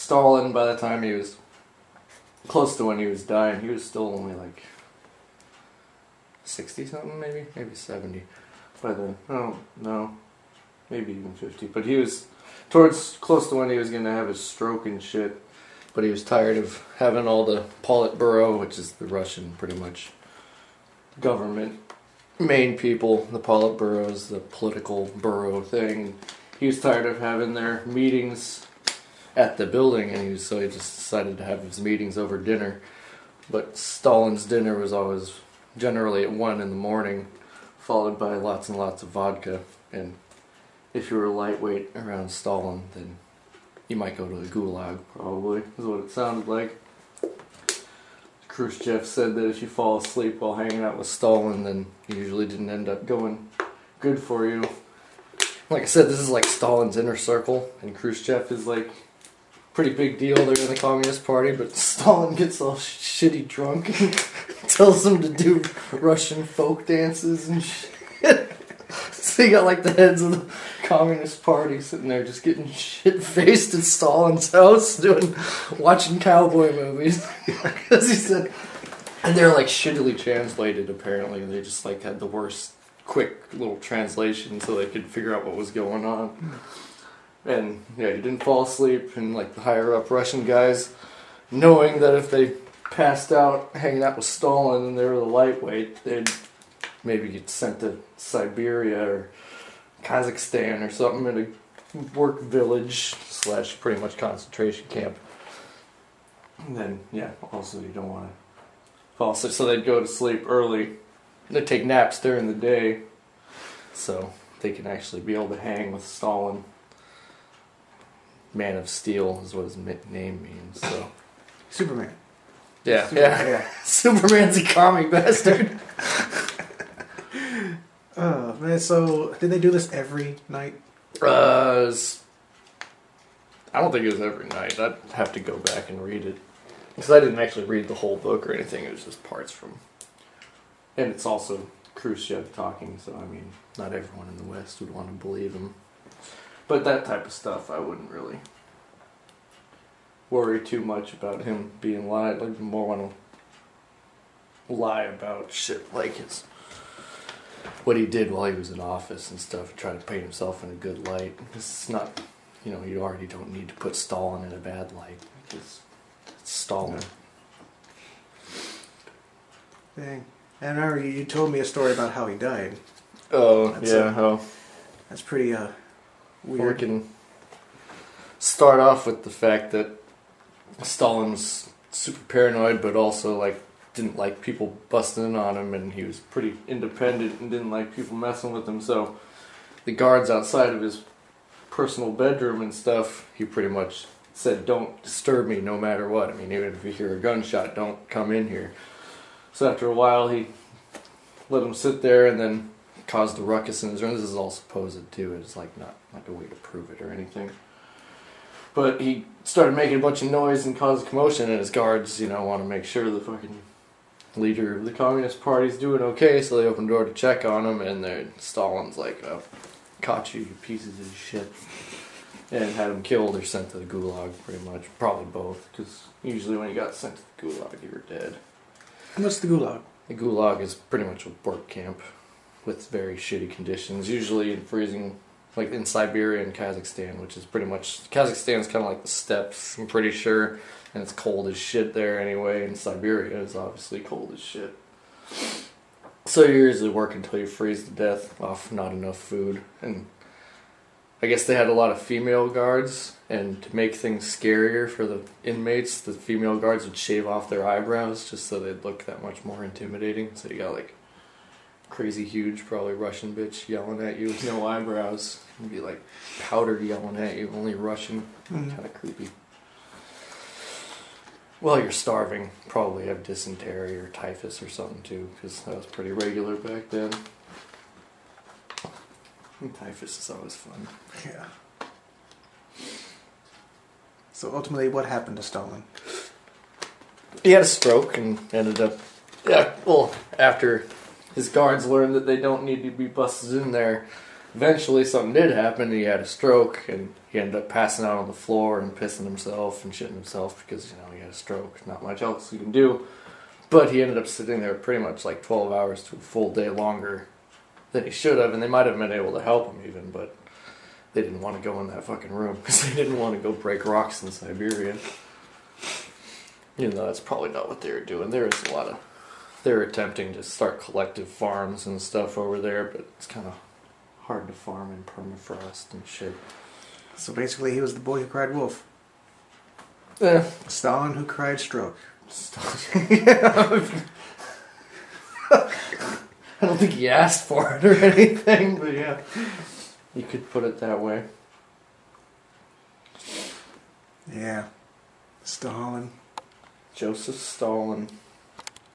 Stalin, by the time he was close to when he was dying, he was still only like 60 something, maybe 70 by then. Oh no, maybe even 50. But he was towards close to when he was gonna have his stroke and shit. But he was tired of having all the Politburo, which is the Russian pretty much government main people. The Politburo is the political bureau thing. He was tired of having their meetings at the building, and so he just decided to have his meetings over dinner. But Stalin's dinner was always generally at 1 in the morning, followed by lots and lots of vodka. And if you were lightweight around Stalin, then you might go to the gulag, probably, is what it sounded like. Khrushchev said that if you fall asleep while hanging out with Stalin, then it usually didn't end up going good for you. Like I said, this is like Stalin's inner circle, and Khrushchev is like pretty big deal there in the Communist Party, but Stalin gets all shitty drunk and tells him to do Russian folk dances and shit. So you got like the heads of the Communist Party sitting there just getting shit-faced at Stalin's house watching cowboy movies. Because he said, and they're like shittily translated apparently. They just like had the worst quick little translation so they could figure out what was going on. And yeah, he didn't fall asleep, and like the higher up Russian guys, knowing that if they passed out hanging out with Stalin and they were the lightweight, they'd maybe get sent to Siberia or Kazakhstan or something in a work village / pretty much concentration camp. And then, yeah, also you don't want to fall asleep. So they'd go to sleep early. They'd take naps during the day so they can actually be able to hang with Stalin. Man of Steel is what his name means. So Superman. Yeah. Superman's a comic bastard. Oh, man, so did they do this every night? I don't think it was every night. I'd have to go back and read it. Because I didn't actually read the whole book or anything. It was just parts from... And it's also Khrushchev talking, so I mean, not everyone in the West would want to believe him. But that type of stuff, I wouldn't really worry too much about him being lied. Like, more want to lie about shit like what he did while he was in office and stuff, and try to paint himself in a good light. It's not, you already don't need to put Stalin in a bad light, because it's Stalin. Dang. And I remember you told me a story about how he died. Oh, yeah. That's pretty weird. We can start off with the fact that Stalin was super paranoid, but also like didn't like people busting in on him, and he was pretty independent and didn't like people messing with him. So the guards outside of his personal bedroom and stuff, he pretty much said, "Don't disturb me, no matter what. I mean, even if you hear a gunshot, don't come in here." So after a while, he let him sit there, and then caused a ruckus in his room. This is all supposed too. It's like not a way to prove it or anything. But he started making a bunch of noise and caused a commotion, and his guards, want to make sure the fucking leader of the Communist Party's doing okay, so they open the door to check on him, and Stalin's like, "Oh, caught you pieces of shit," and had him killed or sent to the gulag, pretty much. Probably both, because usually when you got sent to the gulag, you were dead. What's the gulag? The gulag is pretty much a work camp with very shitty conditions, usually in freezing, like in Siberia and Kazakhstan, which is pretty much, Kazakhstan's kind of like the steppes, I'm pretty sure, and it's cold as shit there anyway, and Siberia is obviously cold as shit. So you usually work until you freeze to death off not enough food, and I guess they had a lot of female guards, and to make things scarier for the inmates, the female guards would shave off their eyebrows just so they'd look that much more intimidating. So you got like crazy huge, probably Russian bitch yelling at you with no eyebrows. It'd be like powder yelling at you, only Russian. Kind of creepy. Well, you're starving. Probably have dysentery or typhus or something too, because that was pretty regular back then. And typhus is always fun. Yeah. So ultimately, what happened to Stalin? He had a stroke and ended up... Yeah, well, after his guards learned that they don't need to be busted in there, eventually something did happen. He had a stroke, and he ended up passing out on the floor and pissing himself and shitting himself because, he had a stroke. Not much else you can do. But he ended up sitting there pretty much like 12 hours to a full day longer than he should have, and they might have been able to help him even, but they didn't want to go in that fucking room because they didn't want to go break rocks in Siberia. Even though that's probably not what they were doing. There is a lot of... They're attempting to start collective farms and stuff over there, but it's kind of hard to farm in permafrost and shit. So basically he was the boy who cried wolf. Stalin who cried stroke. I don't think he asked for it or anything, but yeah. You could put it that way. Yeah. Stalin. Joseph Stalin.